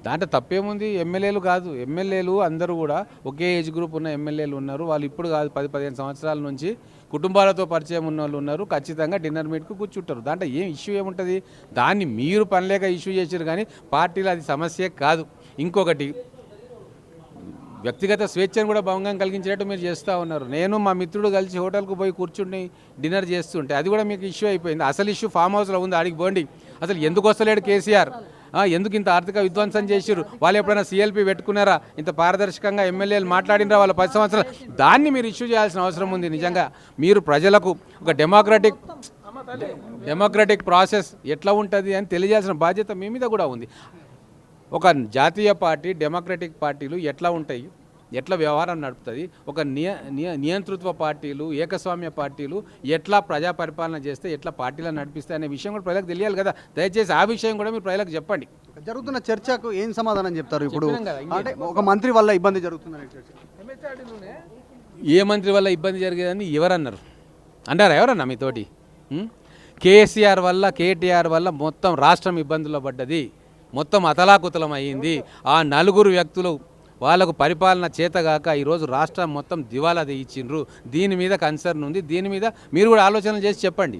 దాంట్లో తప్పేముంది. ఎమ్మెల్యేలు కాదు, ఎమ్మెల్యేలు అందరూ కూడా ఒకే ఏజ్ గ్రూప్ ఉన్న ఎమ్మెల్యేలు ఉన్నారు. వాళ్ళు ఇప్పుడు కాదు, 10-15 సంవత్సరాల నుంచి కుటుంబాలతో పరిచయం ఉన్న వాళ్ళు ఉన్నారు. ఖచ్చితంగా డిన్నర్ మీట్కు కూర్చుంటారు. దాంట్లో ఏం ఇష్యూ ఏముంటుంది? దాన్ని మీరు పనిలేక ఇష్యూ చేశారు కానీ పార్టీలో అది సమస్యే కాదు. ఇంకొకటి, వ్యక్తిగత స్వేచ్ఛను కూడా భంగం కలిగించేటట్టు మీరు చేస్తూ ఉన్నారు. నేను మా మిత్రుడు కలిసి హోటల్కు పోయి కూర్చుని డిన్నర్ చేస్తుంటే అది కూడా మీకు ఇష్యూ అయిపోయింది. అసలు ఇష్యూ ఫామ్ హౌస్లో ఉంది, ఆడికి పోండి. అసలు ఎందుకు వస్తలేడు కేసీఆర్? ఎందుకు ఇంత ఆర్థిక విధ్వంసం చేసిరు? వాళ్ళు ఎప్పుడైనా సీఎల్పీ పెట్టుకున్నారా? ఇంత పారదర్శకంగా ఎమ్మెల్యేలు మాట్లాడినరా వాళ్ళ 10 సంవత్సరాలు? దాన్ని మీరు ఇష్యూ చేయాల్సిన అవసరం ఉంది. నిజంగా మీరు ప్రజలకు ఒక డెమోక్రటిక్ ప్రాసెస్ ఎట్లా ఉంటుంది అని తెలియాల్సిన బాధ్యత మీ మీద కూడా ఉంది. ఒక జాతీయ పార్టీ, డెమోక్రటిక్ పార్టీలు ఎట్లా ఉంటాయి, ఎట్లా వ్యవహారం నడుపుతుంది, ఒక నియంతృత్వ పార్టీలు, ఏకస్వామ్య పార్టీలు ఎట్లా ప్రజా పరిపాలన చేస్తే ఎట్లా పార్టీలను నడిపిస్తాయి అనే విషయం కూడా ప్రజలకు తెలియాలి కదా. దయచేసి ఆ విషయం కూడా మీరు ప్రజలకు చెప్పండి. జరుగుతున్న చర్చకు ఏం సమాధానం చెప్తారు? ఇప్పుడు అంటే ఒక మంత్రి వల్ల ఇబ్బంది జరుగుతుందనే చర్చ. ఏ మంత్రి వల్ల ఇబ్బంది జరిగేదని ఎవరన్నారు? ఎవరన్నా మీతోటి? కేసీఆర్ వల్ల, కేటీఆర్ వల్ల మొత్తం రాష్ట్రం ఇబ్బందుల్లో పడ్డది, మొత్తం అతలాకుతలం అయ్యింది. ఆ నలుగురు వ్యక్తులు వాళ్ళకు పరిపాలన చేతగాక ఈరోజు రాష్ట్రం మొత్తం దివాలా తీయించిండ్రు. దీని మీద కన్సర్న్ ఉంది. దీని మీద మీరు కూడా ఆలోచన చేసి చెప్పండి.